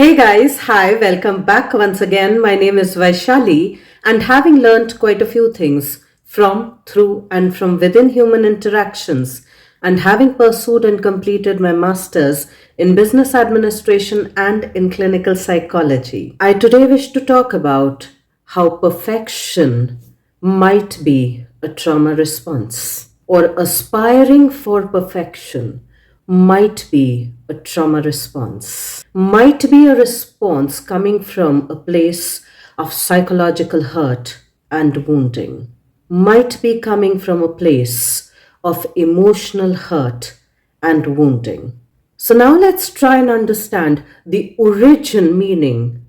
Hey guys, hi, welcome back once again. My name is Vaishali, and having learned quite a few things from, through, and from within human interactions, and having pursued and completed my master's in business administration and in clinical psychology, I today wish to talk about how perfection might be a trauma response, or aspiring for perfection might be a trauma response, might be a response coming from a place of psychological hurt and wounding, might be coming from a place of emotional hurt and wounding. So now let's try and understand the original meaning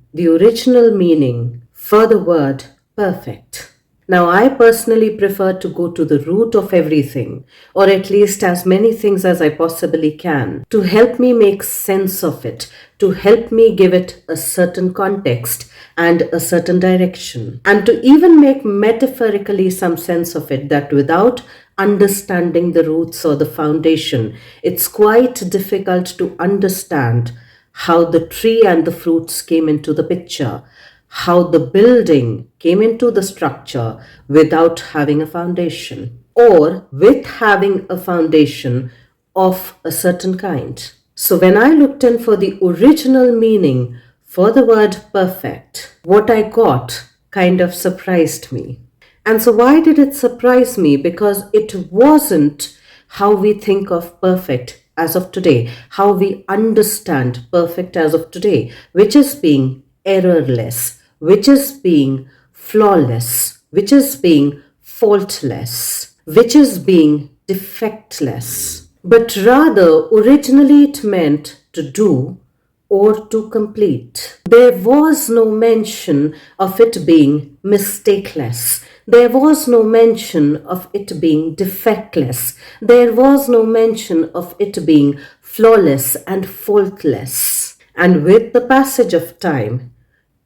for the word perfect. Now, I personally prefer to go to the root of everything, or at least as many things as I possibly can, to help me make sense of it, to help me give it a certain context and a certain direction, and to even make metaphorically some sense of it, that without understanding the roots or the foundation, it's quite difficult to understand how the tree and the fruits came into the picture, how the building came into the structure without having a foundation, or with having a foundation of a certain kind. So when I looked in for the original meaning for the word perfect, what I got kind of surprised me. And so why did it surprise me? Because it wasn't how we think of perfect as of today, how we understand perfect as of today, which is being errorless, which is being flawless, which is being faultless, which is being defectless. But rather, originally it meant to do or to complete. There was no mention of it being mistakeless. There was no mention of it being defectless. There was no mention of it being flawless and faultless. And with the passage of time,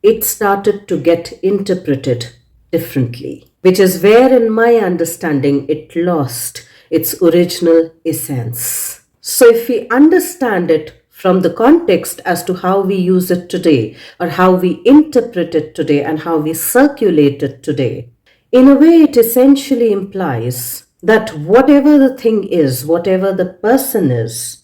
it started to get interpreted differently, which is where, in my understanding, it lost its original essence. So, if we understand it from the context as to how we use it today, or how we interpret it today, and how we circulate it today, in a way, it essentially implies that whatever the thing is, whatever the person is,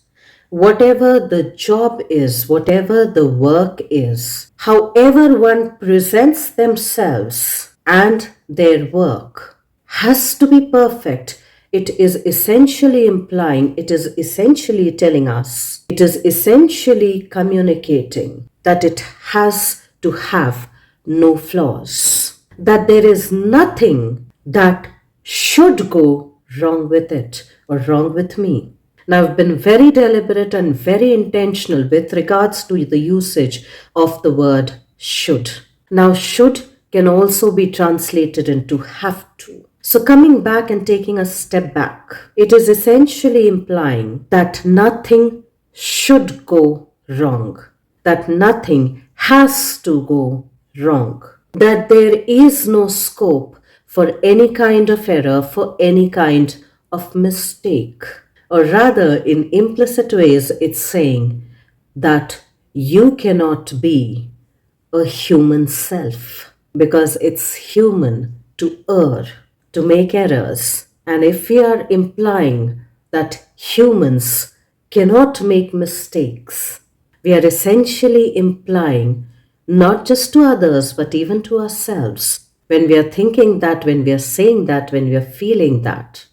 whatever the job is, whatever the work is, however one presents themselves and their work has to be perfect. It is essentially implying, it is essentially telling us, it is essentially communicating that it has to have no flaws, that there is nothing that should go wrong with it or wrong with me. Now, I've been very deliberate and very intentional with regards to the usage of the word should. Now, should can also be translated into have to. So, coming back and taking a step back, it is essentially implying that nothing should go wrong, that nothing has to go wrong, that there is no scope for any kind of error, for any kind of mistake. Or rather, in implicit ways, it's saying that you cannot be a human self, because it's human to err, to make errors. And if we are implying that humans cannot make mistakes, we are essentially implying, not just to others, but even to ourselves, when we are thinking that, when we are saying that, when we are feeling that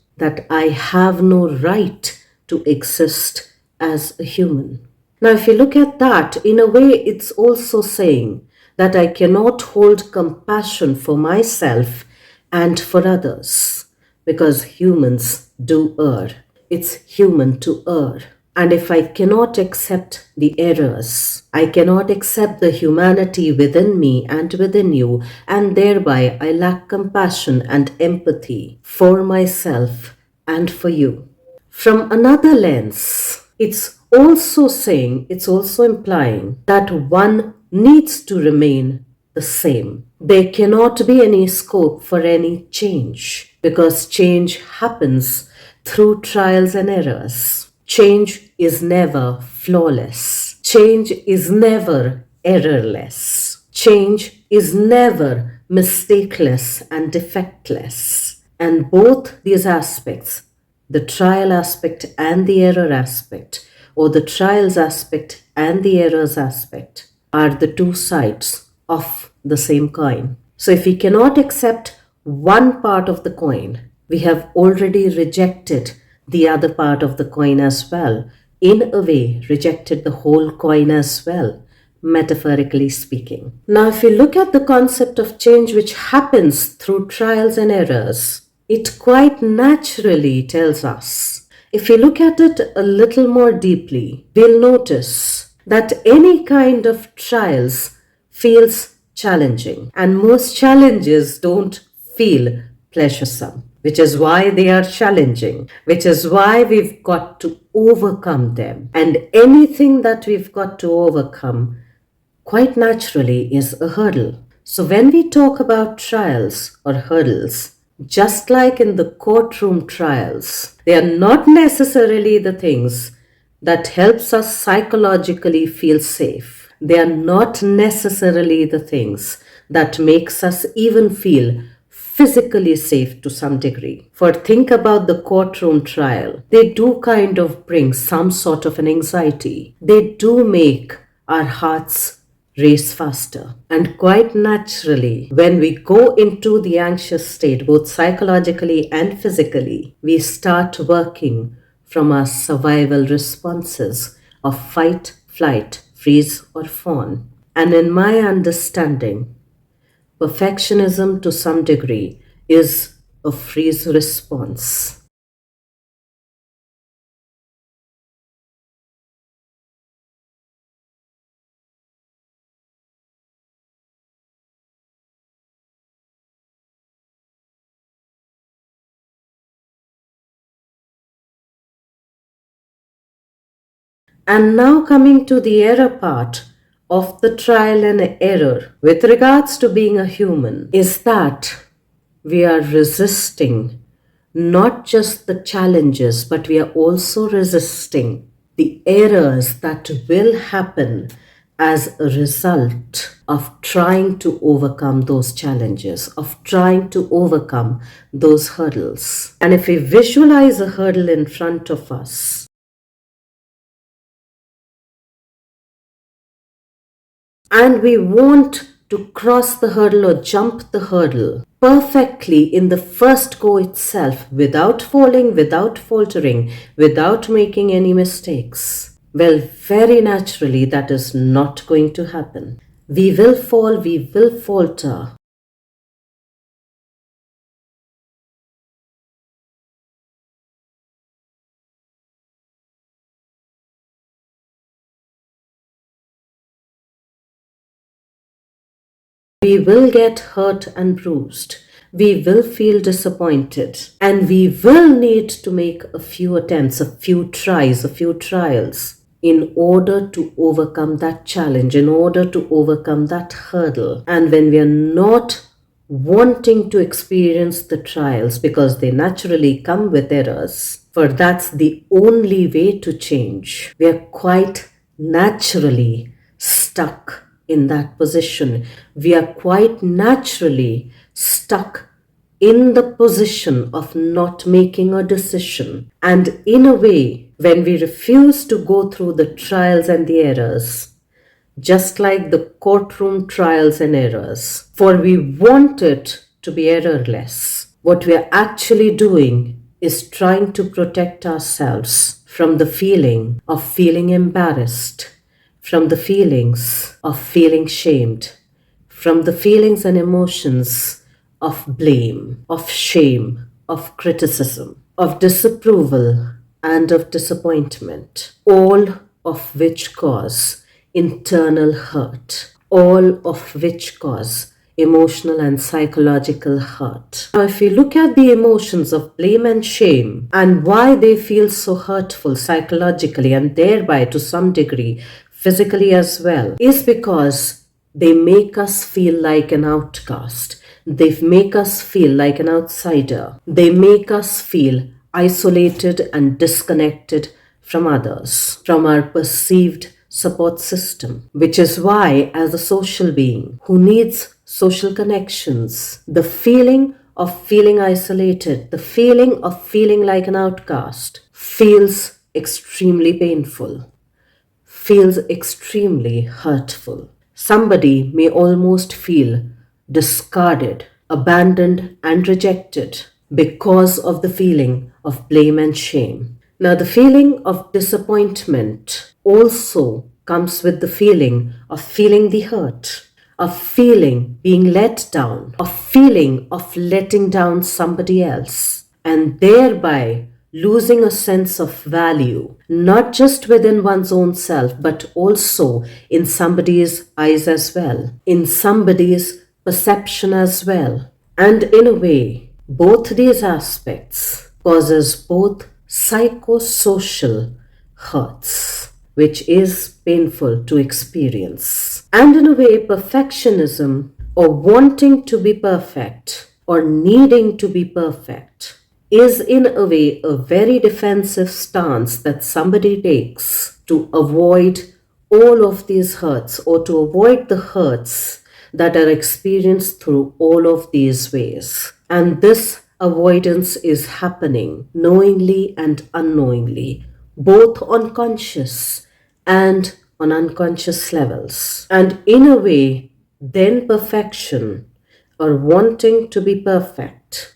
I have no right to exist as a human. Now, if you look at that, in a way, it's also saying that I cannot hold compassion for myself and for others, because humans do err. It's human to err. And if I cannot accept the errors, I cannot accept the humanity within me and within you, and thereby I lack compassion and empathy for myself and for you. From another lens, it's also saying, it's also implying that one needs to remain the same. There cannot be any scope for any change, because change happens through trials and errors. Change is never flawless. Change is never errorless. Change is never mistakeless and defectless. And both these aspects, the trial aspect and the error aspect, or the trials aspect and the errors aspect, are the two sides of the same coin. So if we cannot accept one part of the coin, we have already rejected the other part of the coin as well. In a way, rejected the whole coin as well, metaphorically speaking. Now, if we look at the concept of change which happens through trials and errors, it quite naturally tells us. If we look at it a little more deeply, we'll notice that any kind of trials feels challenging, and most challenges don't feel pleasuresome, which is why they are challenging, which is why we've got to overcome them. And anything that we've got to overcome quite naturally is a hurdle. So when we talk about trials or hurdles, just like in the courtroom trials, they are not necessarily the things that helps us psychologically feel safe. They are not necessarily the things that makes us even feel physically safe to some degree. For think about the courtroom trial. They do kind of bring some sort of an anxiety. They do make our hearts race faster. And quite naturally, when we go into the anxious state, both psychologically and physically, we start working from our survival responses of fight, flight, freeze, or fawn. And in my understanding, perfectionism to some degree is a freeze response. And now coming to the error part of the trial and error with regards to being a human is that we are resisting not just the challenges, but we are also resisting the errors that will happen as a result of trying to overcome those challenges, of trying to overcome those hurdles. And if we visualize a hurdle in front of us, and we want to cross the hurdle or jump the hurdle perfectly in the first go itself without falling, without faltering, without making any mistakes. Well, very naturally, that is not going to happen. We will fall, we will falter. We will get hurt and bruised. We will feel disappointed. And we will need to make a few attempts, a few tries, a few trials in order to overcome that challenge, in order to overcome that hurdle. And when we are not wanting to experience the trials because they naturally come with errors, for that's the only way to change, we are quite naturally stuck in that position. We are quite naturally stuck in the position of not making a decision. And in a way, when we refuse to go through the trials and the errors, just like the courtroom trials and errors, for we want it to be errorless, what we are actually doing is trying to protect ourselves from the feeling of feeling embarrassed, from the feelings of feeling shamed, from the feelings and emotions of blame, of shame, of criticism, of disapproval, and of disappointment, all of which cause internal hurt, all of which cause emotional and psychological hurt. Now, if we look at the emotions of blame and shame and why they feel so hurtful psychologically and thereby to some degree physically as well, is because they make us feel like an outcast. They make us feel like an outsider. They make us feel isolated and disconnected from others, from our perceived support system, which is why, as a social being who needs social connections, the feeling of feeling isolated, the feeling of feeling like an outcast, feels extremely painful, feels extremely hurtful. Somebody may almost feel discarded, abandoned, and rejected because of the feeling of blame and shame. Now, the feeling of disappointment also comes with the feeling of feeling the hurt, of feeling being let down, of feeling of letting down somebody else, and thereby losing a sense of value, not just within one's own self, but also in somebody's eyes as well, in somebody's perception as well. And in a way, both these aspects causes both psychosocial hurts, which is painful to experience. And in a way, perfectionism, or wanting to be perfect, or needing to be perfect, is in a way a very defensive stance that somebody takes to avoid all of these hurts, or to avoid the hurts that are experienced through all of these ways. And this avoidance is happening knowingly and unknowingly, both on conscious and on unconscious levels. And in a way, then perfection, or wanting to be perfect,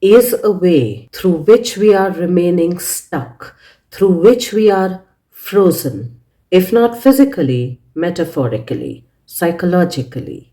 is a way through which we are remaining stuck, through which we are frozen, if not physically, metaphorically, psychologically.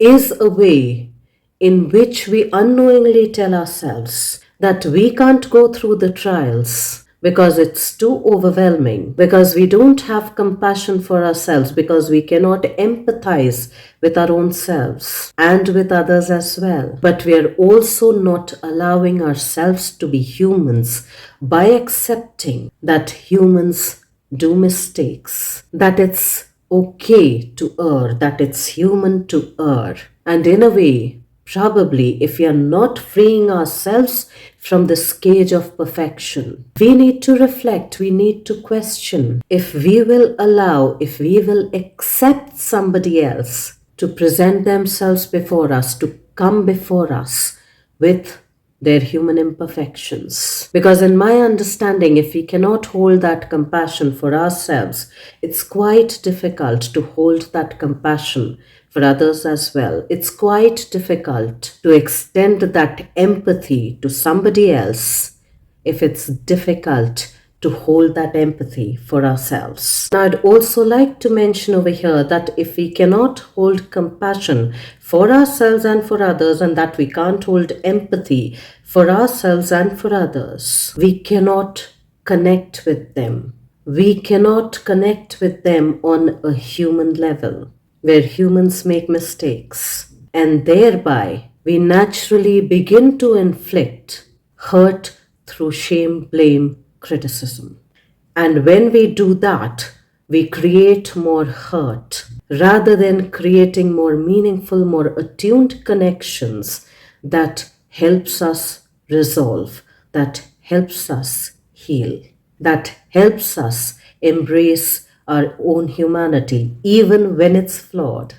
Is a way in which we unknowingly tell ourselves that we can't go through the trials because it's too overwhelming, because we don't have compassion for ourselves, because we cannot empathize with our own selves and with others as well. But we are also not allowing ourselves to be humans by accepting that humans do mistakes, that it's okay to err, that it's human to err. And in a way, probably if we are not freeing ourselves from this cage of perfection, we need to reflect, we need to question if we will allow, if we will accept somebody else to present themselves before us, to come before us with their human imperfections. Because, in my understanding, if we cannot hold that compassion for ourselves, it's quite difficult to hold that compassion for others as well. It's quite difficult to extend that empathy to somebody else if it's difficult to hold that empathy for ourselves. And I'd also like to mention over here that if we cannot hold compassion for ourselves and for others, and that we can't hold empathy for ourselves and for others, we cannot connect with them. We cannot connect with them on a human level, where humans make mistakes, and thereby we naturally begin to inflict hurt through shame, blame, criticism. And when we do that, we create more hurt rather than creating more meaningful, more attuned connections that helps us resolve, that helps us heal, that helps us embrace our own humanity, even when it's flawed,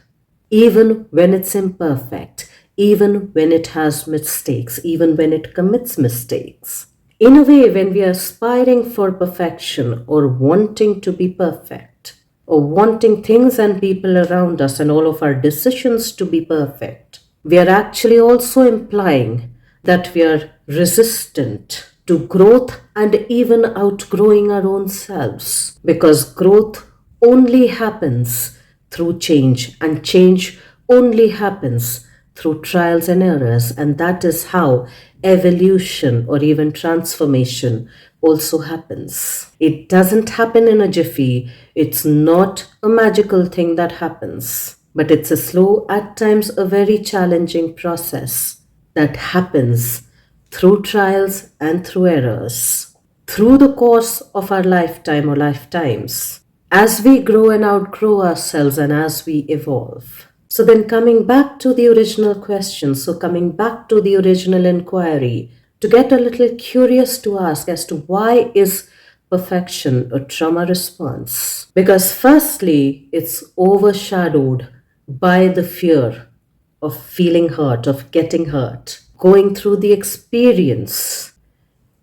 even when it's imperfect, even when it has mistakes, even when it commits mistakes. In a way, when we are aspiring for perfection, or wanting to be perfect, or wanting things and people around us and all of our decisions to be perfect, we are actually also implying that we are resistant to growth and even outgrowing our own selves, because growth only happens through change, and change only happens through trials and errors, and that is how evolution or even transformation also happens. It doesn't happen in a jiffy, it's not a magical thing that happens, but it's a slow, at times a very challenging process that happens through trials and through errors, through the course of our lifetime or lifetimes, as we grow and outgrow ourselves and as we evolve. So then coming back to the original question, so coming back to the original inquiry, to get a little curious to ask as to why is perfection a trauma response? Because firstly, it's overshadowed by the fear of feeling hurt, of getting hurt, going through the experience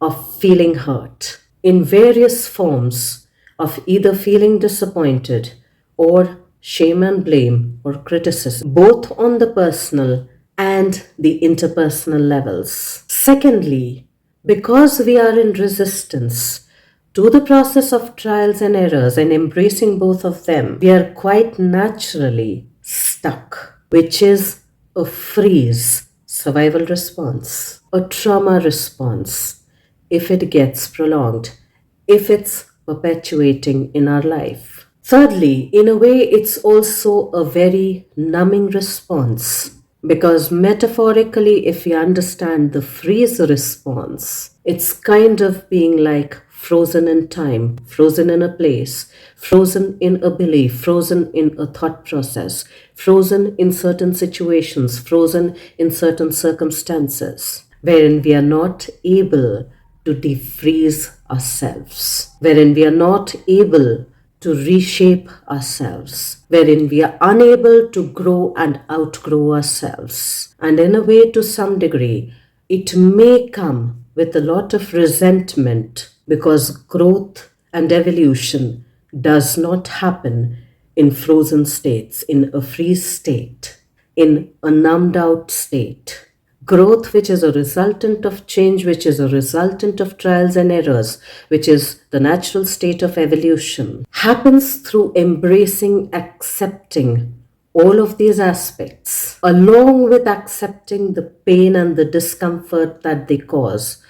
of feeling hurt in various forms of either feeling disappointed or shame and blame or criticism, both on the personal and the interpersonal levels. Secondly, because we are in resistance to the process of trials and errors and embracing both of them, we are quite naturally stuck, which is a freeze survival response, a trauma response if it gets prolonged, if it's perpetuating in our life. Thirdly, in a way, it's also a very numbing response because metaphorically, if we understand the freeze response, it's kind of being like frozen in time, frozen in a place, frozen in a belief, frozen in a thought process, frozen in certain situations, frozen in certain circumstances, wherein we are not able to defreeze ourselves, wherein we are not able to reshape ourselves, wherein we are unable to grow and outgrow ourselves. And in a way, to some degree, it may come with a lot of resentment because growth and evolution does not happen in frozen states, in a freeze state, in a numbed out state. Growth, which is a resultant of change, which is a resultant of trials and errors, which is the natural state of evolution, happens through embracing, accepting all of these aspects, along with accepting the pain and the discomfort that they cause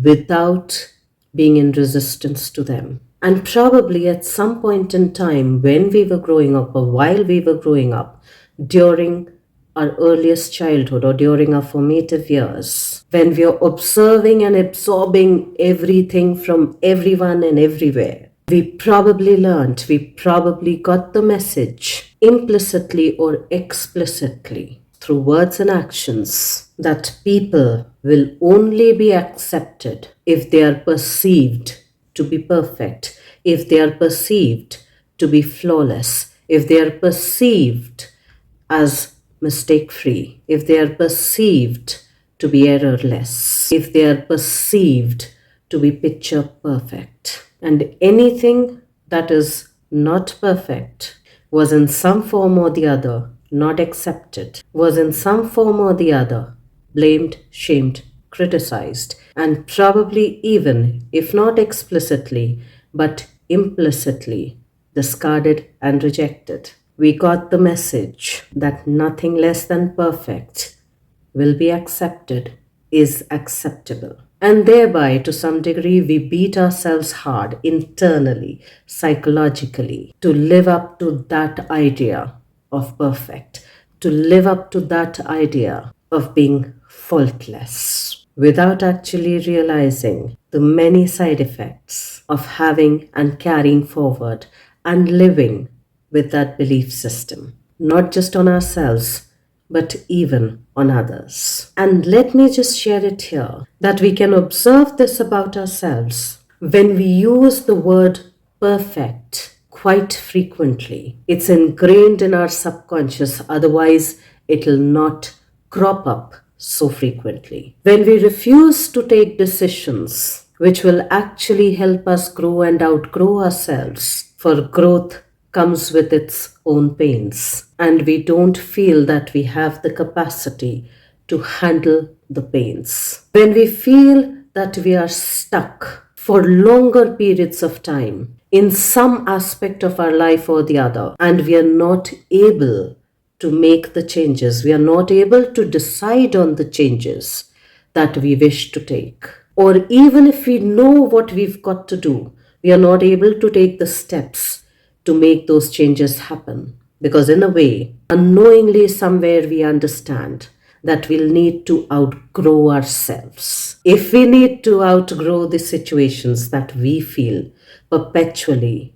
without being in resistance to them. And probably at some point in time, when we were growing up or while we were growing up, during our earliest childhood or during our formative years, when we are observing and absorbing everything from everyone and everywhere, we probably learned, we probably got the message implicitly or explicitly through words and actions that people will only be accepted if they are perceived to be perfect, if they are perceived to be flawless, if they are perceived as mistake free, if they are perceived to be errorless, if they are perceived to be picture perfect. And anything that is not perfect was in some form or the other not accepted, was in some form or the other blamed, shamed, criticized, and probably even, if not explicitly, but implicitly, discarded and rejected. We got the message that nothing less than perfect will be accepted, is acceptable. And thereby, to some degree, we beat ourselves hard internally, psychologically, to live up to that idea of perfect, to live up to that idea of being faultless, without actually realizing the many side effects of having and carrying forward and living with that belief system, not just on ourselves, but even on others. And let me just share it here that we can observe this about ourselves when we use the word perfect quite frequently. It's ingrained in our subconscious, otherwise, it'll not crop up so frequently. When we refuse to take decisions which will actually help us grow and outgrow ourselves, for growth comes with its own pains, and we don't feel that we have the capacity to handle the pains. When we feel that we are stuck for longer periods of time in some aspect of our life or the other, and we are not able to make the changes, we are not able to decide on the changes that we wish to take. Or even if we know what we've got to do, we are not able to take the steps to make those changes happen. Because in a way, unknowingly somewhere we understand that we'll need to outgrow ourselves. If we need to outgrow the situations that we feel perpetually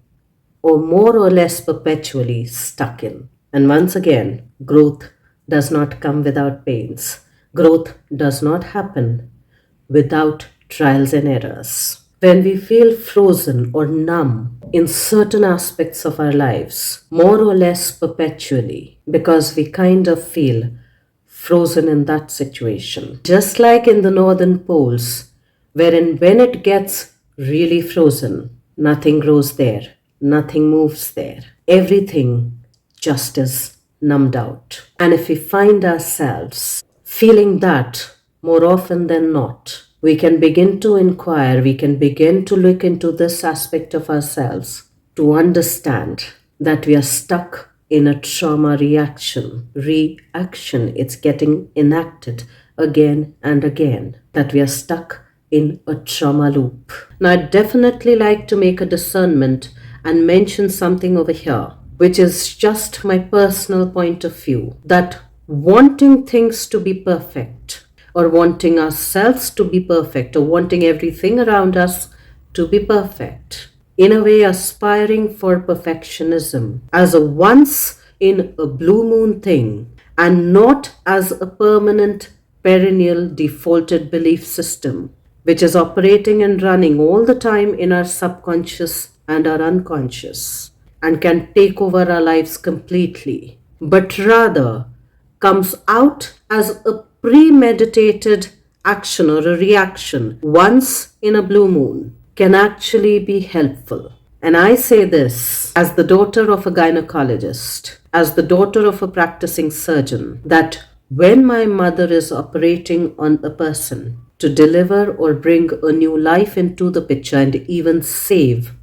or more or less perpetually stuck in. And once again, growth does not come without pains. Growth does not happen without trials and errors. When we feel frozen or numb in certain aspects of our lives, more or less perpetually, because we kind of feel frozen in that situation. Just like in the northern poles, wherein when it gets really frozen, nothing grows there, nothing moves there. Everything just is numbed out. And if we find ourselves feeling that more often than not, we can begin to inquire, we can begin to look into this aspect of ourselves to understand that we are stuck in a trauma reaction. It's getting enacted again and again, that we are stuck in a trauma loop. Now, I'd definitely like to make a discernment and mention something over here, which is just my personal point of view, that wanting things to be perfect, or wanting ourselves to be perfect, or wanting everything around us to be perfect, in a way aspiring for perfectionism as a once in a blue moon thing, and not as a permanent, perennial, defaulted belief system, which is operating and running all the time in our subconscious and our unconscious, and can take over our lives completely, but rather comes out as a premeditated action or a reaction once in a blue moon, can actually be helpful. And I say this as the daughter of a gynecologist, as the daughter of a practicing surgeon, that when my mother is operating on a person to deliver or bring a new life into the picture and even save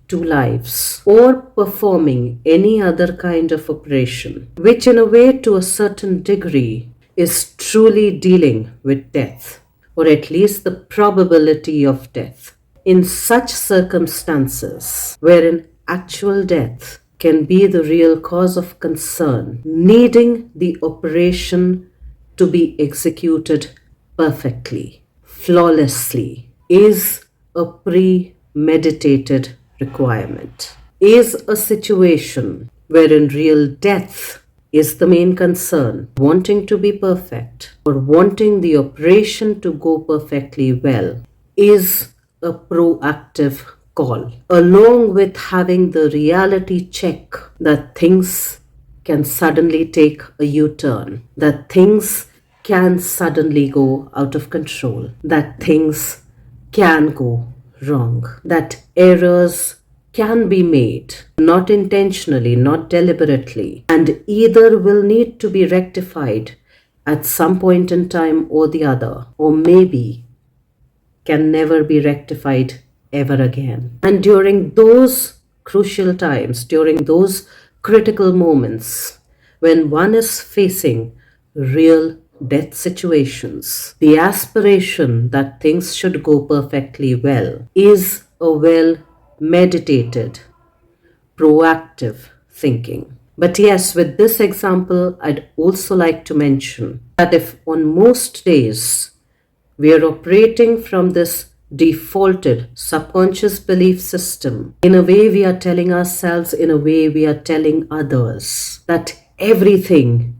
two lives, or performing any other kind of operation, which in a way to a certain degree is truly dealing with death, or at least the probability of death. In such circumstances, wherein actual death can be the real cause of concern, needing the operation to be executed perfectly, flawlessly, is a premeditated requirement, is a situation wherein real death is the main concern, wanting to be perfect or wanting the operation to go perfectly well, is a proactive call, along with having the reality check that things can suddenly take a U-turn, that things can suddenly go out of control, that things can go wrong, that errors can be made, not intentionally, not deliberately, and either will need to be rectified at some point in time or the other, or maybe can never be rectified ever again. And during those crucial times, during those critical moments, when one is facing real death situations, the aspiration that things should go perfectly well is a well meditated, proactive thinking. But yes, with this example, I'd also like to mention that if on most days we are operating from this defaulted subconscious belief system, in a way we are telling ourselves, in a way we are telling others, that everything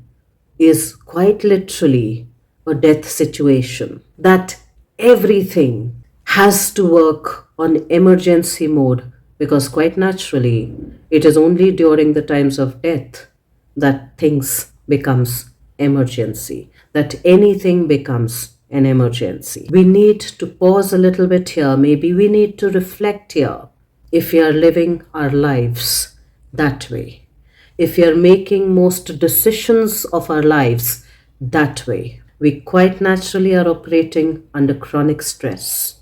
is quite literally a death situation, that everything has to work on emergency mode, because quite naturally it is only during the times of death that things becomes emergency, that anything becomes an emergency. We need to pause a little bit here. Maybe we need to reflect here. If we are living our lives that way, if we are making most decisions of our lives that way, we quite naturally are operating under chronic stress,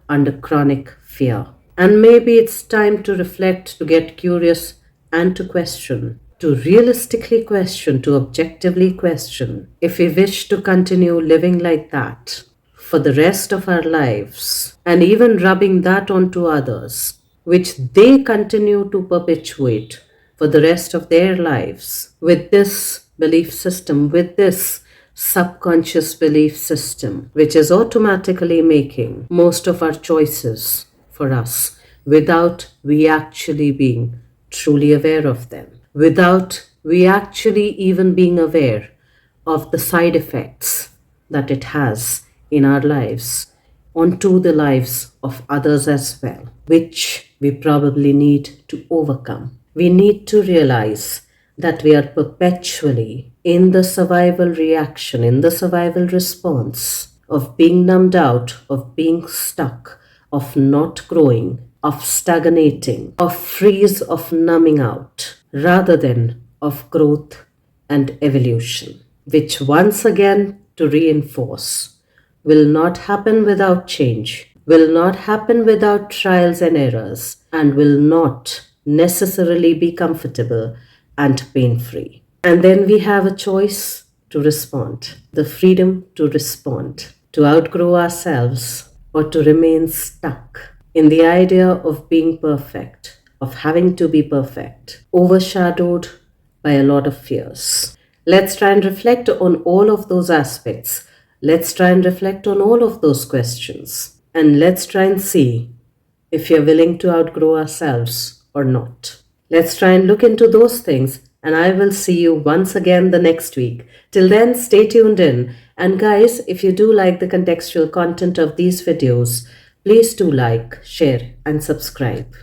under chronic fear. And maybe it's time to reflect, to get curious, and to question, to realistically question, to objectively question, if we wish to continue living like that for the rest of our lives, and even rubbing that onto others, which they continue to perpetuate for the rest of their lives, with this belief system, with this subconscious belief system, which is automatically making most of our choices for us without we actually being truly aware of them, without we actually even being aware of the side effects that it has in our lives onto the lives of others as well, which we probably need to overcome. We need to realize that we are perpetually in the survival reaction, in the survival response of being numbed out, of being stuck, of not growing, of stagnating, of freeze, of numbing out, rather than of growth and evolution, which once again to reinforce will not happen without change, will not happen without trials and errors, and will not necessarily be comfortable and pain free. And then we have a choice to respond, the freedom to respond, to outgrow ourselves or to remain stuck in the idea of being perfect, of having to be perfect, overshadowed by a lot of fears. Let's try and reflect on all of those aspects. Let's try and reflect on all of those questions. And let's try and see if we are willing to outgrow ourselves or not. Let's try and look into those things, and I will see you once again the next week. Till then, stay tuned in. And guys, if you do like the contextual content of these videos, please do like, share, and subscribe.